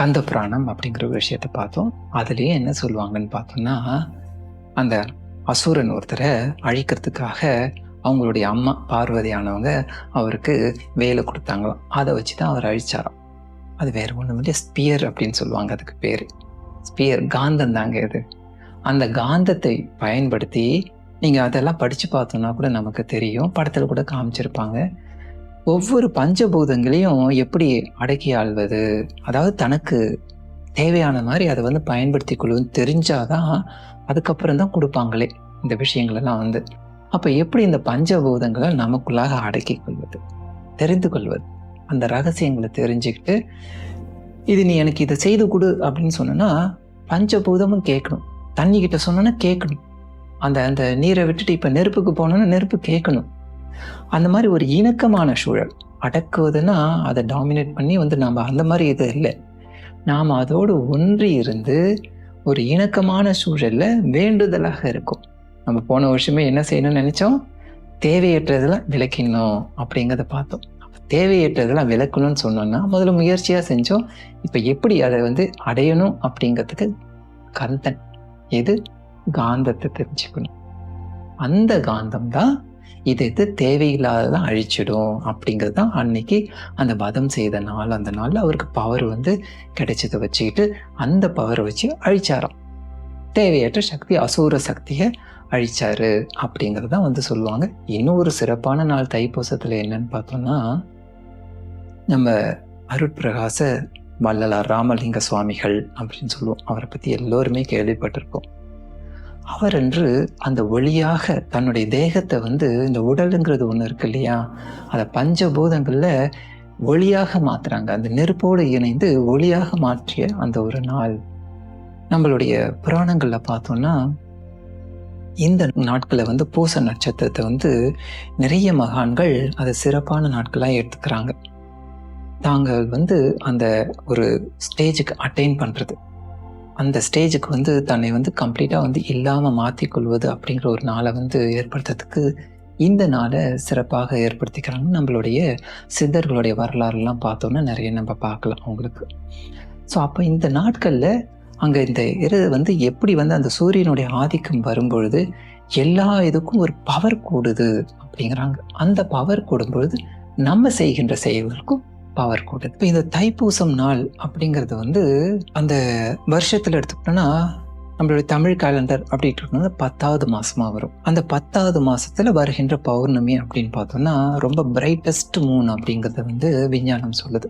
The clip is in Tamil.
கந்த புராணம் அப்படிங்கிற ஒரு விஷயத்த பார்த்தோம். அதுலேயே என்ன சொல்லுவாங்கன்னு பார்த்தோம்னா, அந்த அசுரன் ஒருத்தரை அழிக்கிறதுக்காக அவங்களுடைய அம்மா பார்வதியானவங்க அவருக்கு வேலை கொடுத்தாங்களாம். அதை வச்சு தான் அவர் அழிச்சாராம். அது வேற ஒன்றும் இல்லை, ஸ்பியர் அப்படின்னு சொல்லுவாங்க. அதுக்கு பேர் ஸ்பியர், காந்தம் தாங்க இது. அந்த காந்தத்தை பயன்படுத்தி நீங்கள் அதெல்லாம் படித்து பார்த்தோன்னா கூட நமக்கு தெரியும், படத்தில் கூட காமிச்சிருப்பாங்க. ஒவ்வொரு பஞ்சபூதங்களையும் எப்படி அடக்கி ஆள்வது, அதாவது தனக்கு தேவையான மாதிரி அதை பயன்படுத்தி கொள்வதுன்னு தெரிஞ்சாதான் அதுக்கப்புறம் தான் கொடுப்பாங்களே இந்த விஷயங்களெல்லாம் அப்போ எப்படி இந்த பஞ்சபூதங்களை நமக்குள்ளாக அடக்கி கொள்வது, தெரிந்து கொள்வது, அந்த ரகசியங்களை தெரிஞ்சுக்கிட்டு இது நீ எனக்கு இதை செய்து கொடு அப்படின்னு சொன்னா பஞ்சபூதமும் கேட்கணும். தண்ணி கிட்ட சொன்னோன்னா கேட்கணும். அந்த நீரை விட்டுட்டு இப்போ நெருப்புக்கு போனோன்னா நெருப்பு கேட்கணும். அந்த மாதிரி ஒரு இணக்கமான சூழல். அடக்குவதுன்னா அதை டாமினேட் பண்ணி நம்ம அந்த மாதிரி இது இல்லை. நாம் அதோடு ஒன்றி இருந்து ஒரு இணக்கமான சூழல்ல வேண்டுதலாக இருக்கும். நம்ம போன வருஷமே என்ன செய்யணும்னு நினைச்சோம், தேவையற்றதெல்லாம் விளக்கணும் அப்படிங்கிறத பார்த்தோம். தேவையற்றதெல்லாம் விளக்கணும்னு சொன்னோம்னா முதல்ல முயற்சியாக செஞ்சோம். இப்போ எப்படி அதை அடையணும் அப்படிங்கிறதுக்கு கந்தன் எது, காந்தத்தை தெரிஞ்சுக்கணும். அந்த காந்தம் தான் இது தேவையில்லாததான் அழிச்சிடும் அப்படிங்கிறது தான் அன்னைக்கு அந்த வதம் செய்த நாள். அந்த நாளில் அவருக்கு பவர் கிடைச்சதை வச்சுக்கிட்டு அந்த பவரை வச்சு அழிச்சாராம். தேவையற்ற சக்தி, அசூர சக்தியை அழிச்சாரு அப்படிங்கிறது தான் சொல்லுவாங்க. இன்னும் ஒரு சிறப்பான நாள் தைப்பூசத்தில் என்னன்னு பார்த்தோம்னா, நம்ம அருட்பிரகாச வள்ளலார் ராமலிங்க சுவாமிகள் அப்படின்னு சொல்லுவோம். அவரை பற்றி எல்லோருமே கேள்விப்பட்டிருப்போம். அவர் என்று அந்த ஒளியாக தன்னுடைய தேகத்தை இந்த உடலுங்கிறது ஒன்று இருக்கு இல்லையா, அதை பஞ்சபூதங்களில் ஒளியாக மாற்றுறாங்க. அந்த நெருப்போடு இணைந்து ஒளியாக மாற்றிய அந்த ஒரு நாள். நம்மளுடைய புராணங்களில் பார்த்தோம்னா இந்த நாட்களை பூச நட்சத்திரத்தை நிறைய மகான்கள் அதை சிறப்பான நாட்களாக எடுத்துக்கிறாங்க. தாங்கள் அந்த ஒரு ஸ்டேஜுக்கு அட்டைன் பண்ணுறது, அந்த ஸ்டேஜுக்கு தன்னை கம்ப்ளீட்டாக இல்லாமல் மாற்றிக்கொள்வது அப்படிங்கிற ஒரு நாளை ஏற்படுத்துறதுக்கு இந்த நாளை சிறப்பாக ஏற்படுத்திக்கிறாங்க. நம்மளுடைய சித்தர்களுடைய வரலாறுலாம் பார்த்தோன்னா நிறைய நம்ம பார்க்கலாம் அவங்களுக்கு. ஸோ அப்போ இந்த நாட்களில் அங்கே இந்த இரு எப்படி அந்த சூரியனுடைய ஆதிக்கம் வரும்பொழுது எல்லா இதுக்கும் ஒரு பவர் கூடுது அப்படிங்கிறாங்க. அந்த பவர் கூடும்பொழுது நம்ம செய்கின்ற செயல்களுக்கும் பவர் கூடுது. இப்போ இந்த தைப்பூசம் நாள் அப்படிங்கிறது அந்த வருஷத்தில் எடுத்துக்கிட்டோன்னா நம்மளுடைய தமிழ் கேலண்டர் அப்படின்ட்டு 10வது மாசமாக வரும். அந்த 10வது மாசத்துல வருகின்ற பௌர்ணமி அப்படின்னு பார்த்தோம்னா ரொம்ப பிரைட்டஸ்ட் மூன் அப்படிங்கிறத விஞ்ஞானம் சொல்லுது.